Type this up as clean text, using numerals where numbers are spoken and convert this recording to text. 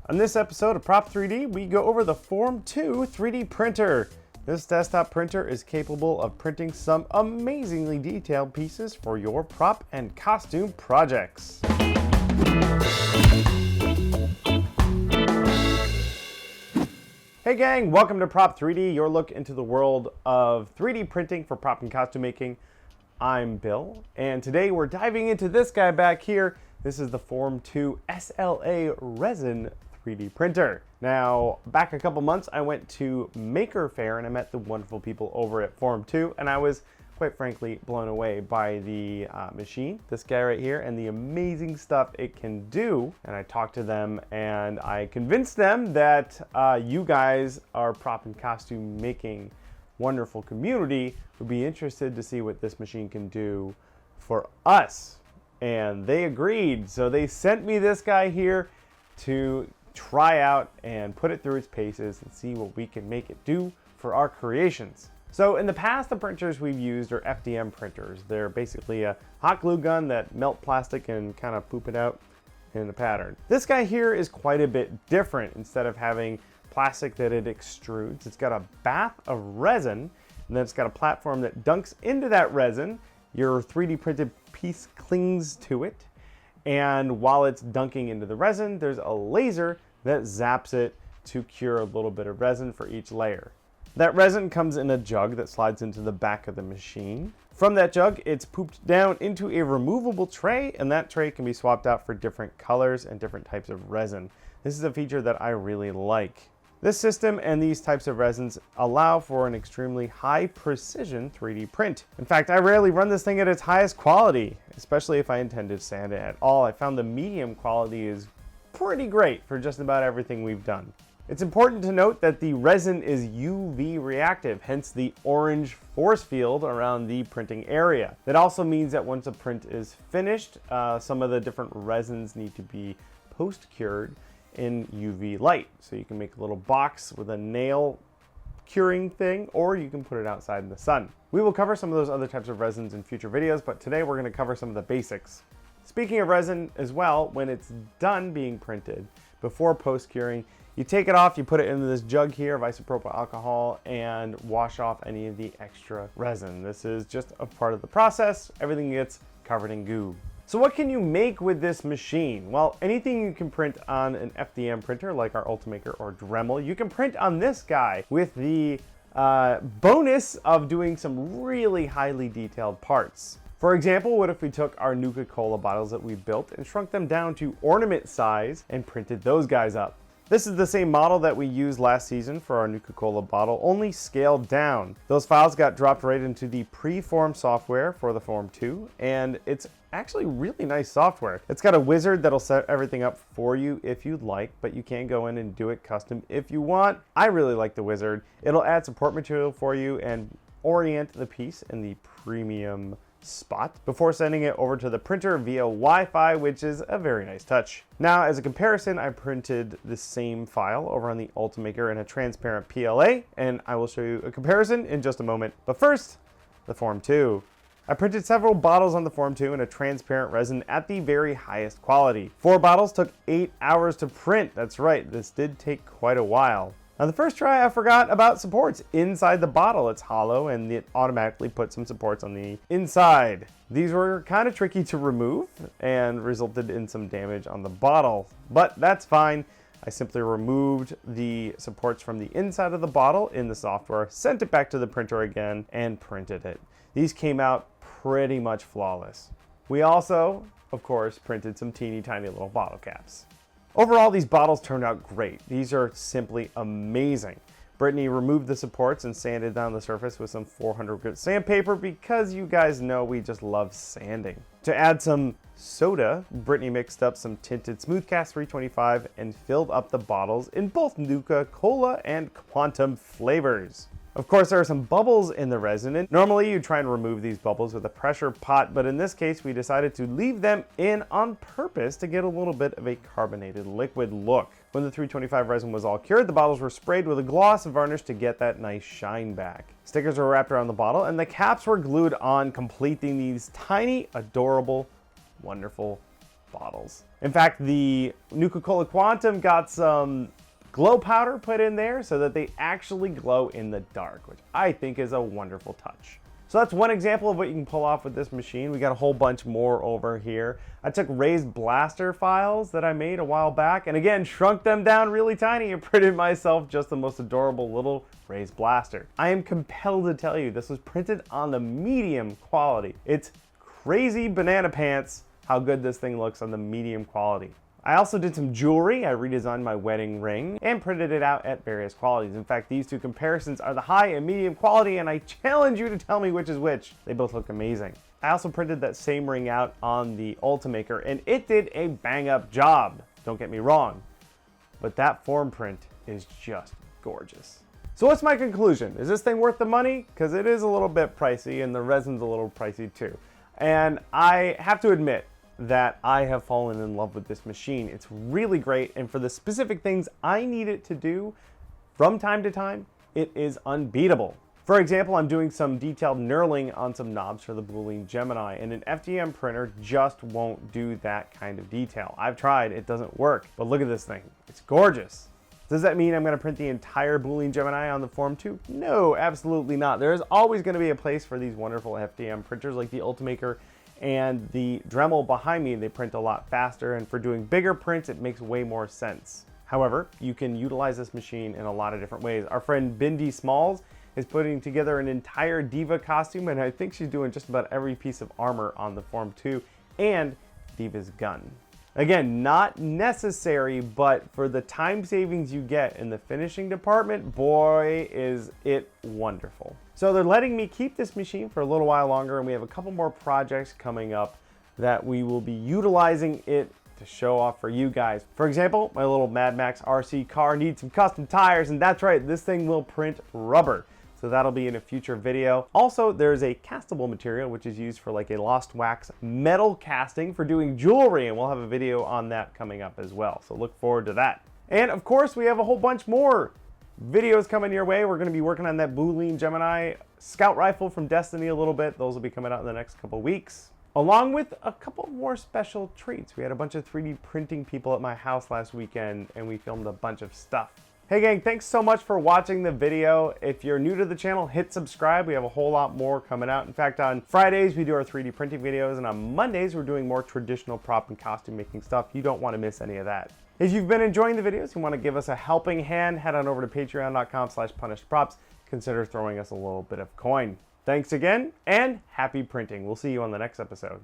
On this episode of Prop 3D, we go over the Form 2 3D printer. This desktop printer is capable of printing some amazingly detailed pieces for your prop and costume projects. Hey gang, welcome to Prop 3D, your look into the world of 3D printing for prop and costume making. I'm Bill, and today we're diving into this guy back here. This is the Form 2 SLA resin 3D printer. Now, back a couple months, I went to Maker Faire and I met the wonderful people over at Form 2, and I was quite frankly blown away by the machine, this guy right here, and the amazing stuff it can do. And I talked to them and I convinced them that you guys, our prop and costume making wonderful community, would be interested to see what this machine can do for us. And they agreed. So they sent me this guy here to try out and put it through its paces and see what we can make it do for our creations. So in the past, the printers we've used are FDM printers. They're basically a hot glue gun that melt plastic and kind of poop it out in a pattern. This guy here is quite a bit different. Instead of having plastic that it extrudes, it's got a bath of resin, and then it's got a platform that dunks into that resin. Your 3D printed piece clings to it, and while it's dunking into the resin, there's a laser that zaps it to cure a little bit of resin for each layer. That resin comes in a jug that slides into the back of the machine. From that jug, it's pooped down into a removable tray, and that tray can be swapped out for different colors and different types of resin. This is a feature that I really like. This system and these types of resins allow for an extremely high precision 3D print. In fact, I rarely run this thing at its highest quality, especially if I intend to sand it at all. I found the medium quality is pretty great for just about everything we've done. It's important to note that the resin is UV reactive, hence the orange force field around the printing area. That also means that once a print is finished, some of the different resins need to be post-cured in UV light. So you can make a little box with a nail curing thing, or you can put it outside in the sun. We will cover some of those other types of resins in future videos, but today we're going to cover some of the basics. Speaking of resin as well, when it's done being printed, before post-curing, you take it off, you put it into this jug here of isopropyl alcohol and wash off any of the extra resin. This is just a part of the process. Everything gets covered in goo. So what can you make with this machine? Well, anything you can print on an FDM printer like our Ultimaker or Dremel, you can print on this guy with the bonus of doing some really highly detailed parts. For example, what if we took our Nuka Cola bottles that we built and shrunk them down to ornament size and printed those guys up? This is the same model that we used last season for our Nuka Cola bottle, only scaled down. Those files got dropped right into the pre-form software for the Form 2, and it's actually really nice software. It's got a wizard that'll set everything up for you if you'd like, but you can go in and do it custom if you want. I really like the wizard. It'll add support material for you and orient the piece in the premium spot before sending it over to the printer via Wi-Fi, which is a very nice touch. Now, as a comparison, I printed the same file over on the Ultimaker in a transparent PLA, and I will show you a comparison in just a moment. But first, the Form 2. I printed several bottles on the Form 2 in a transparent resin at the very highest quality. 4 bottles took 8 hours to print. That's right, this did take quite a while. Now the first try I forgot about supports inside the bottle. It's hollow and it automatically put some supports on the inside. These were kind of tricky to remove and resulted in some damage on the bottle, but that's fine. I simply removed the supports from the inside of the bottle in the software, sent it back to the printer again, and printed it. These came out pretty much flawless. We also, of course, printed some teeny tiny little bottle caps. Overall, these bottles turned out great. These are simply amazing. Brittany removed the supports and sanded down the surface with some 400 grit sandpaper because you guys know we just love sanding. To add some soda, Brittany mixed up some tinted Smoothcast 325 and filled up the bottles in both Nuka Cola and Quantum flavors. Of course, there are some bubbles in the resin, and normally you try and remove these bubbles with a pressure pot, but in this case we decided to leave them in on purpose to get a little bit of a carbonated liquid look. When the 325 resin was all cured, the bottles were sprayed with a gloss and varnish to get that nice shine back. Stickers were wrapped around the bottle and the caps were glued on, completing these tiny, adorable, wonderful bottles. In fact, the Nuka Cola Quantum got some glow powder put in there so that they actually glow in the dark, which I think is a wonderful touch. So that's one example of what you can pull off with this machine. We got a whole bunch more over here. I took raised blaster files that I made a while back and again shrunk them down really tiny and printed myself just the most adorable little raised blaster. I am compelled to tell you this was printed on the medium quality. It's crazy banana pants how good this thing looks on the medium quality. I also did some jewelry. I redesigned my wedding ring and printed it out at various qualities. In fact, these two comparisons are the high and medium quality, and I challenge you to tell me which is which. They both look amazing. I also printed that same ring out on the Ultimaker, and it did a bang-up job. Don't get me wrong, but that form print is just gorgeous. So what's my conclusion? Is this thing worth the money? Because it is a little bit pricey, and the resin's a little pricey too. And I have to admit, that I have fallen in love with this machine. It's really great, and for the specific things I need it to do from time to time, it is unbeatable. For example, I'm doing some detailed knurling on some knobs for the Boolean Gemini, and an FDM printer just won't do that kind of detail. I've tried, it doesn't work, but look at this thing. It's gorgeous. Does that mean I'm going to print the entire Boolean Gemini on the Form 2? No, absolutely not. There is always going to be a place for these wonderful FDM printers like the Ultimaker and the Dremel behind me. They print a lot faster, and for doing bigger prints, it makes way more sense. However, you can utilize this machine in a lot of different ways. Our friend Bindi Smalls is putting together an entire Diva costume, and I think she's doing just about every piece of armor on the Form 2 and Diva's gun. Again, not necessary, but for the time savings you get in the finishing department, boy, is it wonderful. So they're letting me keep this machine for a little while longer, and we have a couple more projects coming up that we will be utilizing it to show off for you guys. For example, my little Mad Max RC car needs some custom tires, and that's right, this thing will print rubber. So that'll be in a future video. Also, there's a castable material which is used for like a lost wax metal casting for doing jewelry, and we'll have a video on that coming up as well. So look forward to that. And of course, we have a whole bunch more videos coming your way. We're going to be working on that Boolean Gemini scout rifle from Destiny a little bit. Those will be coming out in the next couple weeks, along with a couple more special treats. We had a bunch of 3D printing people at my house last weekend, and we filmed a bunch of stuff. Hey gang, thanks so much for watching the video. If you're new to the channel, hit subscribe. We have a whole lot more coming out. In fact, on Fridays, we do our 3D printing videos, and on Mondays, we're doing more traditional prop and costume making stuff. You don't want to miss any of that. If you've been enjoying the videos and want to give us a helping hand, head on over to patreon.com/punishedprops. Consider throwing us a little bit of coin. Thanks again, and happy printing. We'll see you on the next episode.